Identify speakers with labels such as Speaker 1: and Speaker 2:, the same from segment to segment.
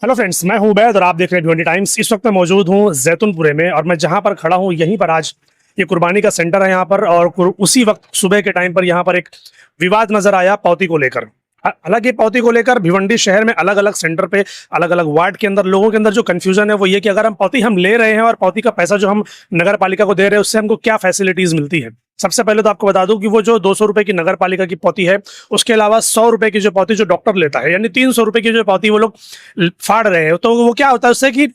Speaker 1: Hello friends, मैं हूं उबैद और आप देख रहे हैं भिवंडी टाइम्स। इस वक्त मैं मौजूद हूं जैतूनपुरे में और मैं जहां पर खड़ा हूं यहीं पर आज ये कुर्बानी का सेंटर है यहाँ पर। और उसी वक्त सुबह के टाइम पर यहाँ पर एक विवाद नजर आया पौती को लेकर। हालांकि पौती को लेकर भिवंडी शहर में अलग अलग सेंटर पे अलग अलग वार्ड के अंदर लोगों के अंदर जो कंफ्यूजन है वो ये कि अगर हम पौती ले रहे हैं और पौती का पैसा जो हम नगर पालिका को दे रहे हैं उससे हमको क्या फैसिलिटीज मिलती है। सबसे पहले तो आपको बता दूं कि वो जो 200 रुपए की नगर पालिका की पौती है उसके अलावा 100 रुपए की जो पौती जो डॉक्टर लेता है, यानी 300 रुपए की जो पौती वो लोग फाड़ रहे हैं। तो वो क्या होता है उससे कि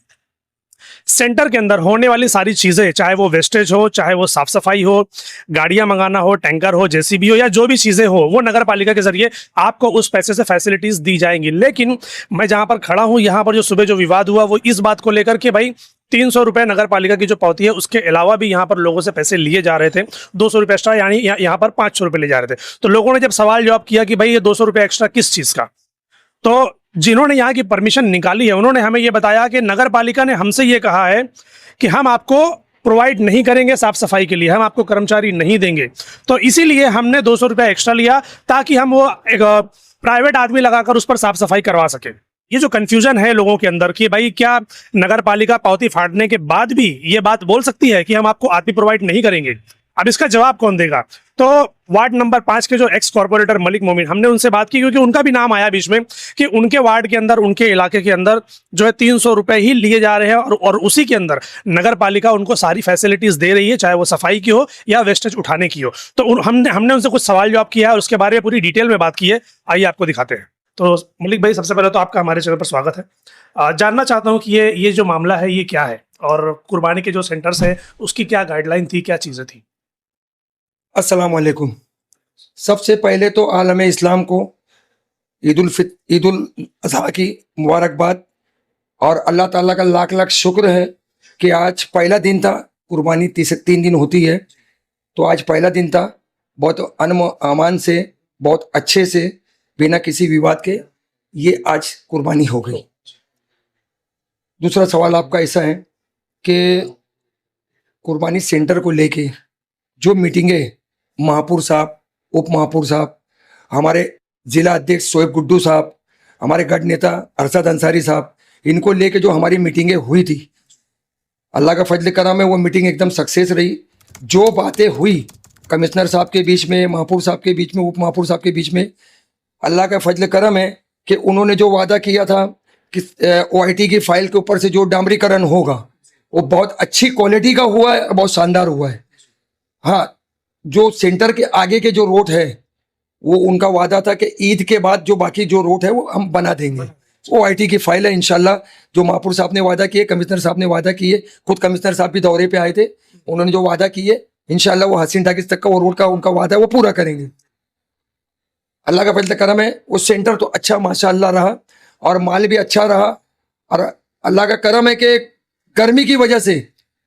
Speaker 1: सेंटर के अंदर होने वाली सारी चीजें, चाहे वो वेस्टेज हो, चाहे वो साफ सफाई हो, गाड़ियां मंगाना हो, टैंकर हो, जेसीबी हो, या जो भी चीजें हो, वो नगर पालिका के जरिए आपको उस पैसे से फैसिलिटीज दी जाएंगी। लेकिन मैं जहां पर खड़ा हूं यहाँ पर जो सुबह जो विवाद हुआ वो इस बात को लेकर के भाई 300 रुपए नगर पालिका की जो पौती है उसके अलावा भी यहाँ पर लोगों से पैसे लिए जा रहे थे, 200 रुपए एक्स्ट्रा, यानी यहाँ पर 500 रुपए ले जा रहे थे। तो लोगों ने जब सवाल जवाब किया कि भाई ये 200 रुपए एक्स्ट्रा किस चीज का, तो जिन्होंने यहाँ की परमिशन निकाली है उन्होंने हमें ये बताया कि नगर पालिका ने हमसे ये कहा है कि हम आपको प्रोवाइड नहीं करेंगे साफ सफाई के लिए, हम आपको कर्मचारी नहीं देंगे। तो इसीलिए हमने 200 रुपया एक्स्ट्रा लिया ताकि हम वो एक प्राइवेट आदमी लगाकर उस पर साफ सफाई करवा सके। ये जो कंफ्यूजन है लोगों के अंदर कि भाई क्या नगर पालिका पौती फाड़ने के बाद भी ये बात बोल सकती है कि हम आपको आदमी प्रोवाइड नहीं करेंगे, अब इसका जवाब कौन देगा। तो वार्ड नंबर 5 के जो एक्स कॉर्पोरेटर मलिक मोमिन, हमने उनसे बात की क्योंकि उनका भी नाम आया बीच में कि उनके वार्ड के अंदर, उनके इलाके के अंदर जो है 300 रुपए ही लिए जा रहे हैं और उसी के अंदर नगर पालिका उनको सारी फैसिलिटीज दे रही है, चाहे वो सफाई की हो या वेस्टेज उठाने की हो। तो हमने उनसे कुछ सवाल जवाब किया है और उसके बारे में पूरी डिटेल में बात की है। आइए आपको दिखाते हैं। तो मलिक भाई, सबसे पहले तो आपका हमारे चैनल पर स्वागत है। जानना चाहता हूँ कि ये जो मामला है ये क्या है और कुर्बानी के जो सेंटर्स है उसकी क्या गाइडलाइन थी, क्या चीज़ें थी।
Speaker 2: अस्सलाम वालेकुम। सबसे पहले तो आलम इस्लाम को ईद उल अज़हा की मुबारकबाद और अल्लाह ताला का लाख लाख शुक्र है कि आज पहला दिन था। कुर्बानी 3 दिन होती है, तो आज पहला दिन था। बहुत अमान से, बहुत अच्छे से, बिना किसी विवाद के ये आज कुर्बानी हो गई। दूसरा सवाल आपका ऐसा है कि कुर्बानी सेंटर को लेके जो मीटिंगें महापुर साहब, उप महापुर साहब, हमारे जिला अध्यक्ष शोएब गुड्डू साहब, हमारे गढ़ नेता अरशद अंसारी साहब, इनको लेके जो हमारी मीटिंगें हुई थी, अल्लाह का फजल करम है वो मीटिंग एकदम सक्सेस रही। जो बातें हुई कमिश्नर साहब के बीच में, महापुर साहब के बीच में, उप महापुर साहब के बीच में, अल्लाह का फजल करम है कि उन्होंने जो वादा किया था कि OIT की फाइल के ऊपर से जो डामरीकरण होगा वो बहुत अच्छी क्वालिटी का हुआ है, बहुत शानदार हुआ है। हाँ, जो सेंटर के आगे के जो रोड है वो उनका वादा था कि ईद के बाद जो बाकी जो रोड है वो हम बना देंगे। OIT की फाइल है इंशाल्लाह। जो महापुर साहब ने वादा किए, कमिश्नर साहब ने वादा किए, खुद कमिश्नर साहब भी दौरे पे आए थे, उन्होंने जो वादा किए इंशाल्लाह वो हसीन टाकिस तक का वो रोड का उनका वादा है वो पूरा करेंगे। अल्लाह का फजल करम है, वो सेंटर तो अच्छा माशाल्लाह रहा और माल भी अच्छा रहा। और अल्लाह का करम है कि गर्मी की वजह से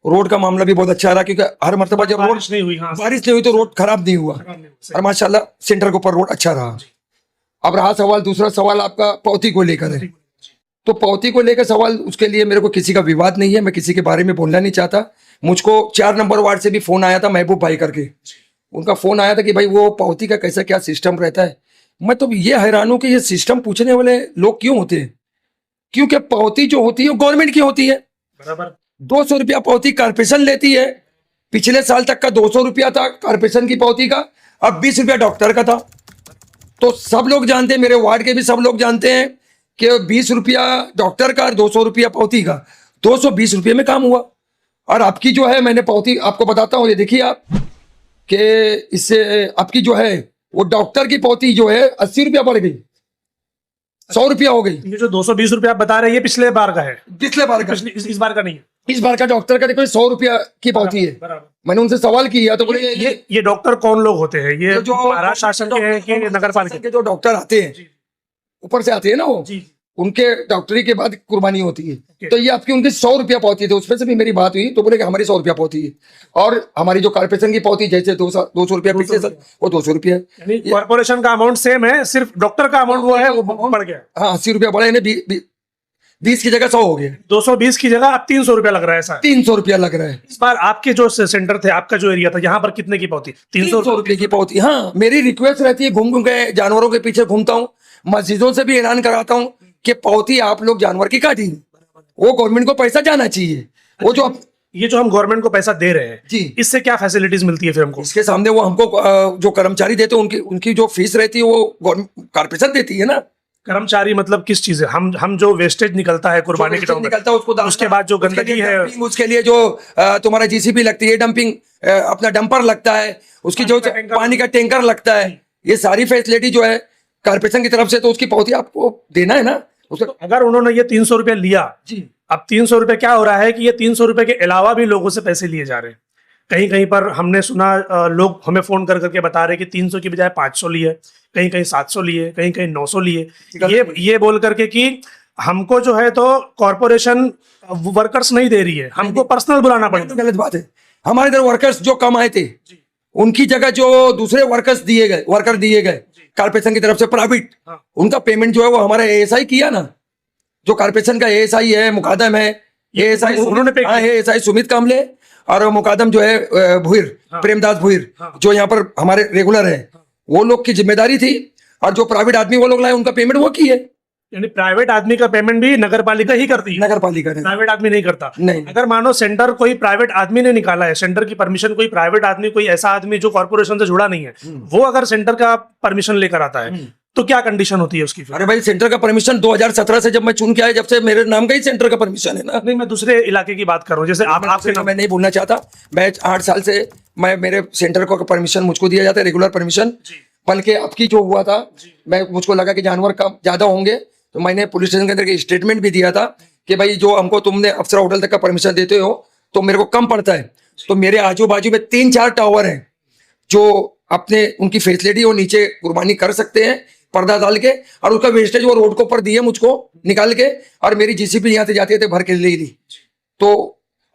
Speaker 2: रोड का मामला भी बहुत अच्छा रहा, क्योंकि हर मरतबा जब
Speaker 1: बारिश नहीं हुई, हाँ,
Speaker 2: बारिश नहीं हुई तो रोड खराब नहीं हुआ और माशाल्लाह सेंटर के ऊपर रोड अच्छा रहा। अब रहा सवाल, दूसरा सवाल आपका पौती को लेकर है। तो पौती को लेकर सवाल, उसके लिए मेरे को किसी का विवाद नहीं है, मैं किसी के बारे में बोलना नहीं चाहता। मुझको 4 नंबर वार्ड से भी फोन आया था, महबूब भाई करके, उनका फोन आया था कि भाई वो पौती का कैसा क्या सिस्टम रहता है। मैं तो ये हैरान हूं कि ये सिस्टम पूछने वाले लोग क्यों होते हैं, क्योंकि पौती जो होती है वो गवर्नमेंट की होती है।
Speaker 1: बराबर
Speaker 2: 200 रुपया पौती कारपोरेशन लेती है। पिछले साल तक का 200 रुपया था कारपोरेशन की पौती का, अब 20 रुपया डॉक्टर का था। तो सब लोग जानते हैं, मेरे वार्ड के भी सब लोग जानते हैं कि 20 रुपया डॉक्टर का और 200 रुपया पौती का, 220 रुपये में काम हुआ। और आपकी जो है, मैंने पौती आपको बताता हूँ, ये देखिए आप कि इससे आपकी जो है वो डॉक्टर की पौती जो है 80 रुपया बढ़ गई, 100 रुपया हो गई।
Speaker 1: ये जो 220 रुपया आप बता रहे हैं ये पिछले बार का है,
Speaker 2: पिछले बार का,
Speaker 1: इस बार का नहीं है।
Speaker 2: इस बार का डॉक्टर का देखो 100 रुपया की पौती है।
Speaker 1: बराबर।
Speaker 2: मैंने उनसे सवाल किया तो बोले
Speaker 1: ये डॉक्टर कौन लोग होते हैं, ये
Speaker 2: जो
Speaker 1: महाराष्ट्र शासन के हैं कि नगर पालिका
Speaker 2: के जो डॉक्टर आते हैं, ऊपर से आते हैं ना वो,
Speaker 1: जी।
Speaker 2: उनके डॉक्टरी के बाद कुर्बानी होती है। तो ये आपकी उनकी 100 रुपया पौती थी, उसमें से भी मेरी बात हुई तो बोले कि हमारी 100 रुपया पौती है। और हमारी जो कारपोरेशन की पौती जैसे 200 रुपया पिछले साल, वो 200 रुपया है।
Speaker 1: कॉर्पोरेशन का अमाउंट सेम है, सिर्फ डॉक्टर का अमाउंट वो है वो बढ़ गया।
Speaker 2: हाँ, 80 रुपया बढ़ा, यानी 20 की जगह 100 हो गया।
Speaker 1: 220 की जगह अब 300 रुपया लग रहा है सर।
Speaker 2: 300 रुपया लग रहा है।
Speaker 1: इस बार आपके जो सेंटर थे, आपका जो एरिया था, यहाँ पर कितने की पौती?
Speaker 2: 300 रुपये की पौती। हाँ, मेरी रिक्वेस्ट रहती है, घूम घूम के जानवरों के पीछे घूमता हूँ, मस्जिदों से भी ऐलान कराता हूँ कि पौती आप लोग जानवर की काटी, वो गवर्नमेंट को पैसा जाना चाहिए। वो जो
Speaker 1: ये जो हम गवर्नमेंट को पैसा दे रहे हैं
Speaker 2: जी,
Speaker 1: इससे क्या फैसिलिटीज मिलती है फिर हमको?
Speaker 2: इसके सामने वो हमको जो कर्मचारी देते हैं उनकी जो फीस रहती है वो कारपोरेशन देती है ना।
Speaker 1: कर्मचारी मतलब किस चीज है? हम जो वेस्टेज निकलता है कुर्बानी के टाइम
Speaker 2: निकलता है उसको
Speaker 1: उसके बाद जो गंदगी है
Speaker 2: उसके लिए जो तुम्हारा जीसीबी लगती है, डंपिंग अपना डंपर लगता है, उसकी जो पानी का टैंकर लगता है, ये सारी फैसिलिटी जो है कारपोरेशन की तरफ से, तो उसकी पौती आपको देना है ना उसका।
Speaker 1: अगर उन्होंने ये 300 रुपया लिया
Speaker 2: जी,
Speaker 1: अब 300 रुपये क्या हो रहा है कि ये 300 रुपये के अलावा भी लोगों से पैसे लिए जा रहे हैं। कहीं कहीं पर हमने सुना लोग हमें फोन कर करके बता रहे कि 300 की बजाय 500 लिए, कहीं कहीं 700 लिए, कहीं कहीं 900 लिए, ये बोल करके कि हमको जो है तो कॉरपोरेशन वर्कर्स नहीं दे रही है, हमको पर्सनल बुलाना
Speaker 2: तो
Speaker 1: पड़ेगा।
Speaker 2: गलत बात है। हमारे इधर वर्कर्स जो कम आए थे उनकी जगह जो दूसरे वर्कर दिए गए कारपोरेशन की तरफ से प्राइवेट,
Speaker 1: हाँ।
Speaker 2: उनका पेमेंट जो है वो हमारा एएसआई किया ना, जो कारपोरेशन का एएसआई है, मुकादम है, एएसआई
Speaker 1: उन्होंने पे किया।
Speaker 2: एएसआई सुमित कामले और मुकादम जो है भुईर,
Speaker 1: हाँ।
Speaker 2: प्रेमदास भुईर,
Speaker 1: हाँ।
Speaker 2: जो यहाँ पर हमारे रेगुलर है, वो लोग की जिम्मेदारी थी। और जो प्राइवेट आदमी वो लोग लाए उनका पेमेंट वो किए,
Speaker 1: यानी प्राइवेट आदमी का पेमेंट भी नगर पालिका ही करती है,
Speaker 2: नगर पालिका ने।
Speaker 1: प्राइवेट आदमी नहीं करता।
Speaker 2: नहीं।
Speaker 1: अगर मानो सेंटर कोई प्राइवेट आदमी ने निकाला है, सेंटर की परमिशन कोई प्राइवेट आदमी, कोई ऐसा आदमी जो कॉर्पोरेशन से जुड़ा नहीं है, वो अगर सेंटर का परमिशन लेकर आता है तो क्या कंडीशन होती है उसकी फिर?
Speaker 2: अरे भाई, सेंटर का परमिशन 2017 से जब मैं चुन के आया, जब से मेरे नाम का ही सेंटर का परमिशन है ना।
Speaker 1: नहीं, मैं दूसरे इलाके की बात कर रहा हूँ, जैसे आपके नाम।
Speaker 2: मैं नहीं बोलना चाहता, मैं 8 साल से मेरे सेंटर को परमिशन मुझको दिया जाता है, रेगुलर परमिशन। बल्कि आपकी जो हुआ था, मुझको लगा कि जानवर कम ज्यादा होंगे, तो मैंने पुलिस स्टेशन के अंदर स्टेटमेंट भी दिया था कि भाई जो हमको तुमने अफसर होटल तक का परमिशन देते हो तो मेरे को कम पड़ता है। तो मेरे आजू बाजू में 3-4 टावर हैं जो अपने उनकी फैसिलिटी वो नीचे कुर्बानी कर सकते हैं पर्दा डाल के, और उसका वेस्टेज वो रोड के ऊपर दिए मुझको निकाल के, और मेरी जीसीपी यहाँ से जाते थे भर के ले ली। तो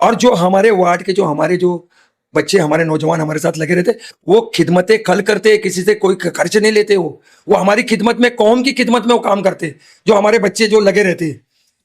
Speaker 2: और जो हमारे वार्ड के जो बच्चे, हमारे नौजवान हमारे साथ लगे रहते, वो खिदमतें खल करते, किसी से कोई खर्च नहीं लेते, वो हमारी खिदमत में, कौम की खिदमत में वो काम करते। जो हमारे बच्चे जो लगे रहते,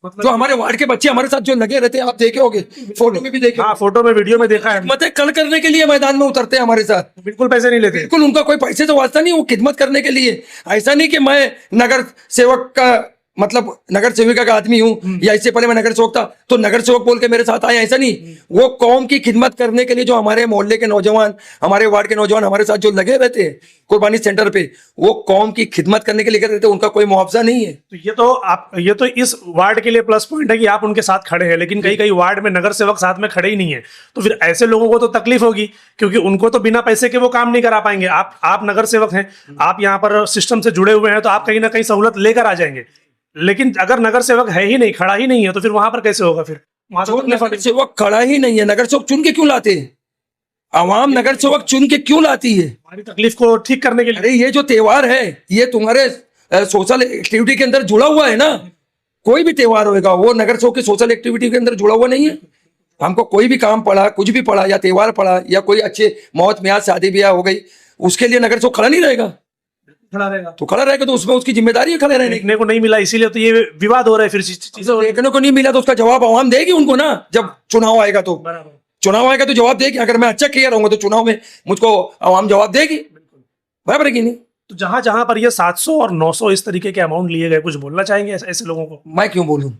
Speaker 2: जो हमारे वार्ड के बच्चे हमारे साथ जो लगे रहते, आप देखे होंगे, फोटो में भी देखे,
Speaker 1: हाँ, फोटो में, वीडियो में देखा है।
Speaker 2: खिदमतें कल करने के लिए मैदान में उतरते हैं हमारे साथ,
Speaker 1: बिल्कुल पैसे नहीं लेते।
Speaker 2: बिल्कुल उनका कोई पैसे से वास्ता नहीं, वो खिदमत करने के लिए। ऐसा नहीं कि मैं नगर सेवक का मतलब नगर सेविका का आदमी हूं, या इससे पहले मैं नगर सेवक था तो नगर सेवक बोल के मेरे साथ आए, ऐसा नहीं। वो कौम की खिदमत करने के लिए जो हमारे मोहल्ले के नौजवान, हमारे वार्ड के नौजवान हमारे साथ जो लगे रहते हैं कुर्बानी सेंटर पे, वो कौम की खिदमत करने के लिए रहते हैं, उनका कोई मुआवजा नहीं है।
Speaker 1: तो ये तो इस वार्ड के लिए प्लस पॉइंट है कि आप उनके साथ खड़े हैं, लेकिन कई कई वार्ड में नगर सेवक साथ में खड़े ही नहीं है, तो फिर ऐसे लोगों को तो तकलीफ होगी, क्योंकि उनको तो बिना पैसे के वो काम नहीं करा पाएंगे। आप नगर सेवक हैं, आप यहाँ पर सिस्टम से जुड़े हुए हैं, तो आप कहीं ना कहीं सहूलत लेकर आ जाएंगे। लेकिन अगर नगर सेवक है ही नहीं, खड़ा ही नहीं है, तो फिर वहां पर कैसे होगा? फिर वहां तो
Speaker 2: नगर सेवक खड़ा ही नहीं है, नगर सेवक चुन के क्यों लाते हैं? आवाम नगर सेवक चुन के क्यों लाती है?
Speaker 1: हमारी तकलीफ को ठीक करने के लिए।
Speaker 2: अरे ये जो त्योहार है, ये तुम्हारे सोशल एक्टिविटी के अंदर जुड़ा हुआ है ना। कोई भी त्योहार होगा वो नगर सेवक की सोशल एक्टिविटी के अंदर जुड़ा हुआ नहीं है। हमको कोई भी काम पड़ा, कुछ भी पड़ा, या त्योहार पड़ा, या कोई अच्छे मौत में शादी ब्याह हो गई, उसके लिए नगर सेवक खड़ा नहीं रहेगा?
Speaker 1: खड़ा रहेगा
Speaker 2: तो खड़ा रहेगा, तो उसमें उसकी जिम्मेदारी है खड़े रहने की।
Speaker 1: देखने को नहीं मिला, इसीलिए तो ये विवाद हो रहा है। फिर चीजें
Speaker 2: देखने को नहीं मिला तो उसका जवाब आवाम देगी उनको ना, जब चुनाव आएगा तो।
Speaker 1: बराबर।
Speaker 2: चुनाव आएगा तो जवाब देगी। अगर मैं अच्छा किया रहूंगा तो चुनाव में मुझको आवाम जवाब देगी, बराबर है कि नहीं?
Speaker 1: तो जहां जहां पर ये 700 और 900 इस तरीके के अमाउंट लिए गए, कुछ बोलना चाहेंगे ऐसे लोगों को?
Speaker 2: मैं क्यों बोलूं?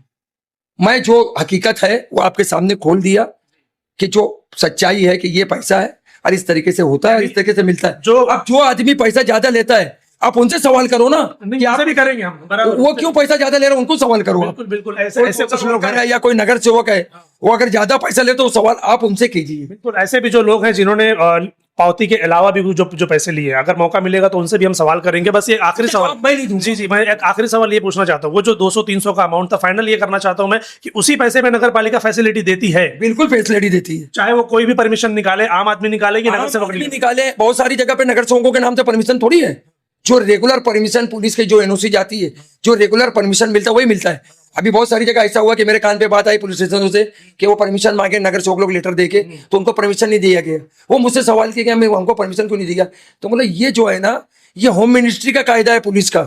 Speaker 2: मैं जो हकीकत है वो आपके सामने खोल दिया कि जो सच्चाई है कि ये पैसा है और इस तरीके से होता है, इस तरीके से मिलता है। अब जो आदमी पैसा ज्यादा लेता है, आप उनसे सवाल करो ना कि आप
Speaker 1: भी करेंगे हम, बराबर।
Speaker 2: वो क्यों पैसा ज्यादा ले रहे हैं, उनको सवाल करो।
Speaker 1: बिल्कुल बिल्कुल, ऐसे कुछ लोग हैं,
Speaker 2: या कोई नगर सेवक है, वो अगर ज्यादा पैसा ले तो सवाल आप उनसे कीजिए।
Speaker 1: बिल्कुल ऐसे भी जो लोग हैं जिन्होंने पावती के अलावा भी जो पैसे लिए, अगर मौका मिलेगा तो उनसे भी हम सवाल करेंगे। बस ये आखिरी सवाल
Speaker 2: मैं नहीं दूंगा।
Speaker 1: जी, मैं एक आखिरी सवाल ये पूछना चाहता हूँ, वो जो 200-300 का अमाउंट था, फाइनल ये करना चाहता हूँ मैं कि उसी पैसे में नगर पालिका फैसिलिटी देती है?
Speaker 2: बिल्कुल फैसिलिटी देती है,
Speaker 1: चाहे वो कोई भी परमिशन निकाले, आम आदमी निकाले कि नगर सेवक
Speaker 2: निकाले। बहुत सारी जगह पे नगर सेवकों के नाम से परमिशन थोड़ी है। जो रेगुलर परमिशन पुलिस की जो एनओसी जाती है, जो रेगुलर परमिशन मिलता है वही मिलता है। अभी बहुत सारी जगह ऐसा हुआ कि मेरे कान पे बात आई पुलिस स्टेशनों से कि वो परमिशन मांगे, नगर सेवक लोग लेटर देके, तो उनको परमिशन नहीं दिया गया। वो मुझसे सवाल किया कि हमको परमिशन क्यों नहीं दिया? तो मतलब ये जो है ना, ये होम मिनिस्ट्री का कायदा है पुलिस का।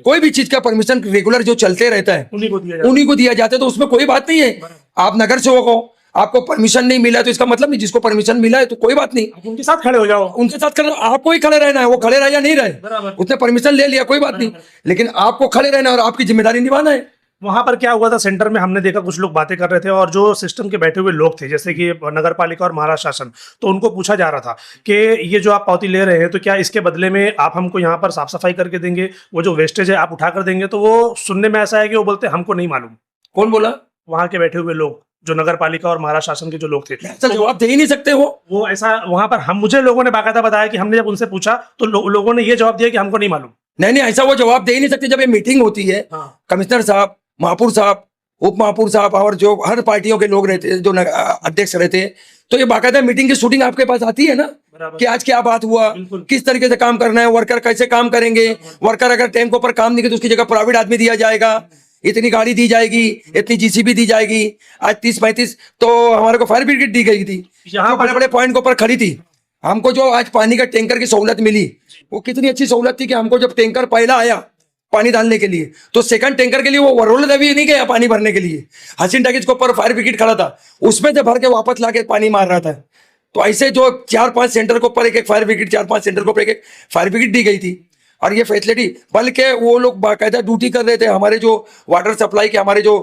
Speaker 2: कोई भी चीज का परमिशन रेगुलर जो चलते रहता है उन्हीं को दिया जाता है, तो उसमें कोई बात नहीं है। आप नगर सेवक हो, आपको परमिशन नहीं मिला तो इसका मतलब नहीं, जिसको परमिशन मिला है तो कोई बात नहीं,
Speaker 1: आप उनके साथ खड़े हो जाओ।
Speaker 2: उनके साथ खड़े, आपको ही खड़े रहना है, वो खड़े रहे या नहीं रहे,
Speaker 1: बराबर।
Speaker 2: उसने परमिशन ले लिया कोई बात नहीं, लेकिन आपको खड़े रहना है और आपकी जिम्मेदारी निभाना है।
Speaker 1: वहां पर क्या हुआ था, सेंटर में हमने देखा कुछ लोग बातें कर रहे थे और जो सिस्टम के बैठे हुए लोग थे जैसे कि नगर पालिका और महाराष्ट्र शासन, तो उनको पूछा जा रहा था कि ये जो आप पावती ले रहे हैं तो क्या इसके बदले में आप हमको यहाँ पर साफ सफाई करके देंगे, वो जो वेस्टेज है आप उठा कर देंगे। तो वो सुनने में ऐसा है कि वो बोलते हमको नहीं मालूम।
Speaker 2: कौन बोला?
Speaker 1: वहां के बैठे हुए लोग, जो नगर पालिका और महाराष्ट्र शासन के जो लोग थे,
Speaker 2: ऐसा जवाब दे ही नहीं सकते वो
Speaker 1: ऐसा वहां पर हम मुझे लोगों ने बाकायदा बताया कि हमने जब उनसे पूछा तो लोगों ने ये जवाब दिया कि हमको नहीं मालूम।
Speaker 2: नहीं, ऐसा वो जवाब दे ही नहीं सकते। जब ये मीटिंग होती है, कमिश्नर साहब, महापौर साहब, उप महापौर साहब और जो हर पार्टियों के लोग रहते हैं, जो अध्यक्ष रहते हैं, तो ये बाकायदा मीटिंग की शूटिंग आपके पास आती है ना कि आज क्या बात हुआ, किस तरीके से काम करना है, वर्कर कैसे काम करेंगे, वर्कर अगर टाइम के ऊपर काम नहीं करे तो उसकी जगह प्राइवेट आदमी दिया जाएगा, इतनी गाड़ी दी जाएगी, इतनी जीसीबी दी जाएगी। आज 30-35 तो हमारे को फायर ब्रिगेड दी गई थी, यहाँ बड़े बड़े पॉइंट के ऊपर खड़ी थी। हमको जो आज पानी का टैंकर की सहूलत मिली, वो कितनी अच्छी सहूलत थी कि हमको जब टैंकर पहला आया पानी डालने के लिए, तो सेकंड टैंकर के लिए वो वरोल देवी नहीं गया पानी भरने के लिए, हसीन टैकेज के ऊपर फायर ब्रिगेड खड़ा था, उसमें से भर के वापस लाके पानी मार रहा था। तो ऐसे जो 4-5 सेंटर के ऊपर एक फायर ब्रिगेड, 4-5 सेंटर के ऊपर एक फायर ब्रिगेड दी गई थी। और ये फैसिलिटी, बल्कि वो लोग बाकायदा ड्यूटी कर रहे थे। हमारे जो वाटर सप्लाई के हमारे जो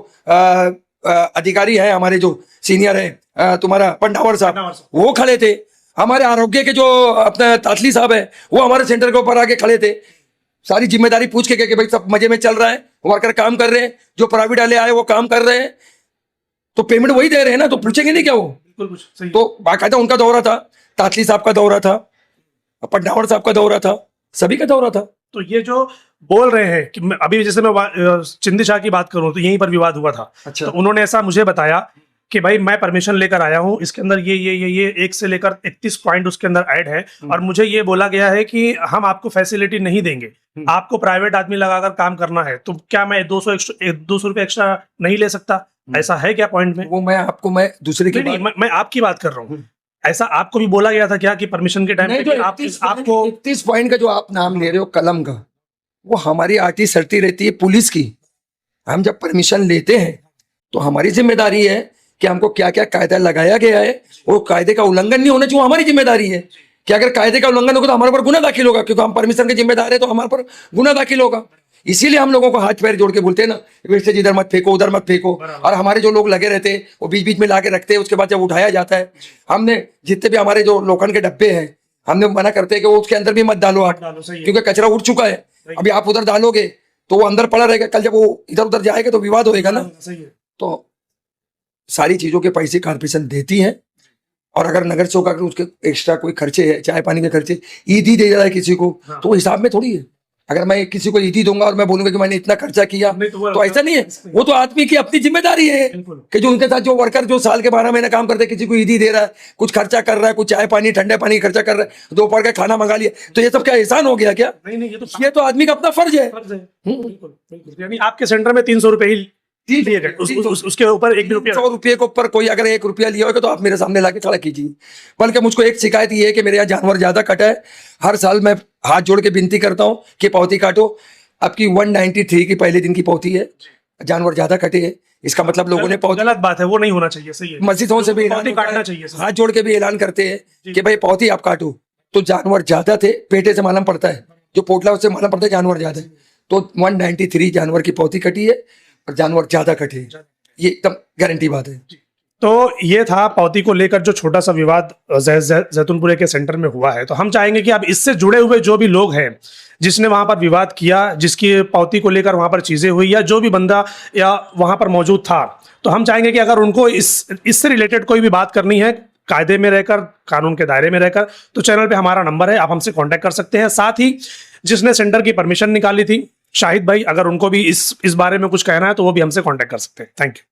Speaker 2: अधिकारी है, हमारे जो सीनियर है, तुम्हारा पंडावर साहब, वो खड़े थे। हमारे आरोग्य के जो अपना तातली साहब है, वो हमारे सेंटर के ऊपर आके खड़े थे, सारी जिम्मेदारी पूछ के कि भाई सब मजे में चल रहा है, वर्कर काम कर रहे हैं, जो प्राइवेट वाले आए वो काम कर रहे हैं, तो पेमेंट वही दे रहे हैं ना, तो पूछेंगे नहीं क्या वो? बिल्कुल सही। तो बाकायदा उनका दौरा था, तातली साहब का दौरा था, पंडावर साहब का दौरा था, सभी का दौरा था।
Speaker 1: तो ये जो बोल रहे हैं कि अभी जैसे मैं चिंदी शाह की बात करूं तो यहीं पर विवाद हुआ था।
Speaker 2: अच्छा।
Speaker 1: तो उन्होंने ऐसा मुझे बताया कि भाई मैं परमिशन लेकर आया हूं, इसके अंदर ये 1 से लेकर 31 पॉइंट उसके अंदर ऐड है, और मुझे ये बोला गया है कि हम आपको फैसिलिटी नहीं देंगे, आपको प्राइवेट आदमी लगाकर काम करना है, तो क्या मैं 200 रुपए एक्स्ट्रा नहीं ले सकता? ऐसा है क्या पॉइंट में?
Speaker 2: वो मैं दूसरे की
Speaker 1: नहीं, मैं आपकी बात कर रहा हूँ। ऐसा आपको भी बोला गया था क्या कि परमिशन के टाइम पे आपको
Speaker 2: 31 पॉइंट का जो आप नाम ले रहे हो कलम का, वो हमारी आरटी सरती रहती है पुलिस की। हम जब परमिशन लेते हैं तो हमारी जिम्मेदारी है कि हमको क्या क्या कायदा लगाया गया है, वो कायदे का उल्लंघन नहीं होना चाहिए, हमारी जिम्मेदारी है कि अगर कायदे का उल्लंघन होगा तो हमारे पर गुना दाखिल होगा, क्योंकि हम परमिशन के जिम्मेदार है तो हमारे पर गुना दाखिल होगा। इसीलिए हम लोगों को हाथ पैर जोड़ के बोलते हैं ना, वेस्टेज इधर मत फेंको, उधर मत फेंको। और हमारे जो लोग लगे रहते हैं वो बीच बीच में ला के रखते हैं, उसके बाद जब उठाया जाता है, हमने जितने भी हमारे जो लोखंड के डब्बे हैं, हमने मना करते हैं कि वो उसके अंदर भी मत डालो आप, क्योंकि कचरा उठ चुका है। अभी आप उधर डालोगे तो वो अंदर पड़ा रहेगा, कल जब वो इधर उधर जाएगा तो विवाद होएगा ना। तो सारी चीजों के पैसे कारपोरेशन देती है, और अगर नगर चौक अगर उसके एक्स्ट्रा कोई खर्चे है, चाय पानी के खर्चे, ईदी दे रहा है किसी को, तो हिसाब में थोड़ी है। अगर मैं किसी को ईदी दूंगा और मैं बोलूंगा कि मैंने इतना खर्चा किया, तो ऐसा नहीं है। वो तो आदमी की अपनी जिम्मेदारी है कि जो उनके साथ जो वर्कर जो साल के 12 महीने काम करते हैं, किसी को ईदी दे रहा है, कुछ खर्चा कर रहा है, कुछ चाय पानी ठंडे पानी खर्चा कर रहा है, दोपहर का खाना मंगा लिया, तो ये सब क्या एहसान हो गया क्या?
Speaker 1: नहीं,
Speaker 2: ये तो आदमी का अपना फर्ज है।
Speaker 1: बिल्कुल। यानी आपके सेंटर में 300 रुपए ही दिए गए, उसके ऊपर 1 रुपया,
Speaker 2: 100 रुपये के ऊपर कोई अगर 1 रुपया लिया होगा तो आप मेरे सामने लाके खड़ा कीजिए। बल्कि मुझको एक शिकायत ये है कि मेरे यहाँ जानवर ज्यादा कटा है। हर साल मैं हाथ जोड़ के विनती करता हूँ कि पावती काटो। आपकी 193 की पहले दिन की पावती है, जानवर ज्यादा कटे है, इसका मतलब लोगों ने पावती,
Speaker 1: गलत बात है, वो नहीं होना चाहिए। सही है,
Speaker 2: मस्जिदों से भी
Speaker 1: काटना चाहिए,
Speaker 2: हाथ जोड़ के भी ऐलान करते हैं कि भाई पावती आप काटो। तो जानवर ज्यादा थे, पेटे से मालूम पड़ता है, जो पोटला उससे मालूम पड़ता है जानवर ज्यादा है। तो 193 जानवर की पावती कटी है और जानवर ज्यादा कटे हैं, ये एकदम गारंटी बात है।
Speaker 1: तो ये था पावती को लेकर जो छोटा सा विवाद जैतूनपुरे के सेंटर में हुआ है। तो हम चाहेंगे कि अब इससे जुड़े हुए जो भी लोग हैं, जिसने वहां पर विवाद किया, जिसकी पावती को लेकर वहां पर चीजें हुई, या जो भी बंदा या वहां पर मौजूद था, तो हम चाहेंगे कि अगर उनको इससे रिलेटेड कोई भी बात करनी है, कायदे में रहकर, कानून के दायरे में रहकर, तो चैनल पे हमारा नंबर है, आप हमसे कांटेक्ट कर सकते हैं। साथ ही जिसने सेंटर की परमिशन निकाली थी, शाहिद भाई, अगर उनको भी इस बारे में कुछ कहना है तो वो भी हमसे कांटेक्ट कर सकते हैं। Thank you.